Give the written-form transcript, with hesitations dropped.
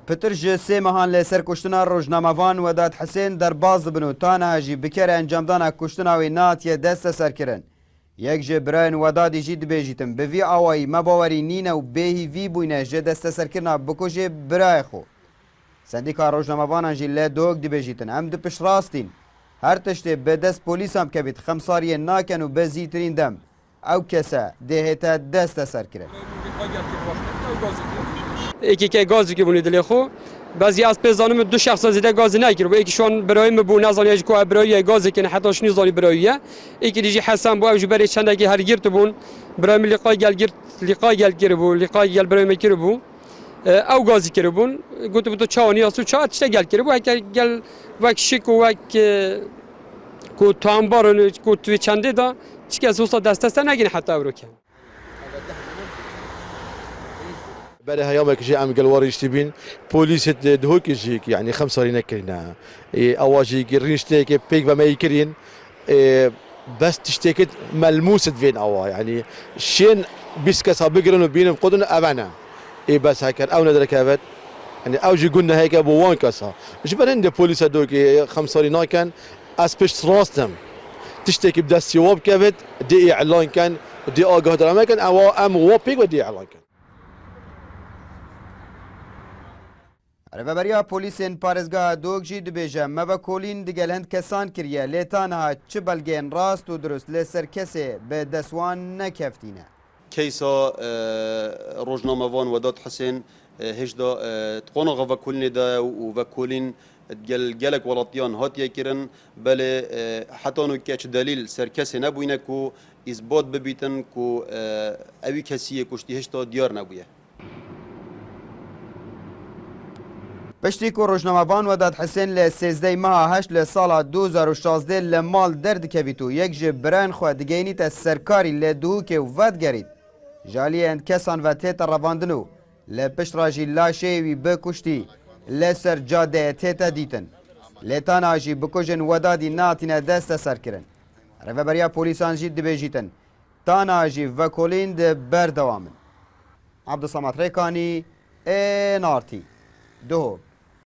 پتر ji sê mehan li ser kuştina rojnamevan Wedat Hesên derbas dibin û taniha jî bi kere encamdana kuştina wê nehatiye deste serkirin. Yek ji birayên Wedadê jî dibêjîtin bi vî awayî me bawerî nîne û bêhîvî bûyne ji desteserkirina bikujê birayê xwe. Sendîka rojnamevanan jî lê dog dibêjîtin em dipişrastîn. Her tiştê bi dest polîsan bikevî xemsariyê nakin û bi zîtirîn dem. Ew kese dê deste serkirin. یکی که گازی که بونی دلی خو بعضی از پیزانم دو شخص زیده گازی نکرد و یکی شون برای مبو نزانی که برای گازی که حتی شنی زانی برایه یکی دیجی حسن بو اوج برای چند که هر گیرت بون برای لقای گل کربو لقای گل برای مکربو او گازی کربون گفت تو چانی اسو چات چه گل کربو گل وک شیک و وک کو تامبارن کو تو چنده دا چیکه اساس دسته نگین حتی برو که برای هیامه که جام گلواری اشتبین پلیس دهوک جیک یعنی خمساری نکردن آواجی گرینشته که پیک و میکرین بس تشتكت ملموسة فين أوا يعني شين بس كسا بقرن وبينهم قدن أبانا بس هكذا أو ندرك كافت يعني أوجي قلنا هيك بوان كسا مش برند بوليس هدوك خمساري ناكن أسبش راستم تشتكي بدأ سيواب كافت دي إعلان كان دي آجاه درام كان أو أم وابيك ودي إعلان كان Rêveberiya polîsên parêzgeha Dog jî dibêje me ve kolîn digel hend kesan kiriye lê taniha çi belgeyên rast û durust lê ser kesê bi dest wan nekeftîne. Keysa rojnamevan Wedat Hesên hêjda qona vekolînê de û vekolîn gelek welatiyan hatiye kirin belê heta nû keç delîl ser kesê nebûyne ku îzbat bibîtin ku evî kesiyê kuştî hêjda diyar nebûye. Piştî ku rojnamevan Wedat Hesên li sêzdehê meha heşt li sala 2016 li mal derdikevît û yek ji birayên xwe digeyînîte serkarî lê dihûkê û vedgerît. Ji aliyê hend kesan ve tête revandin û li piştra jî laşeyê wî bi kuştî lê ser cadeyê tête dîtin. Lê taniha jî bikujên Wedadî nehatîne deste serkirin. Rêveberiya polîsan jî dibêjîtin. Taniha jî vekolîn di berdewamin. Abdusamat Rêkanî, NRT. Duhok.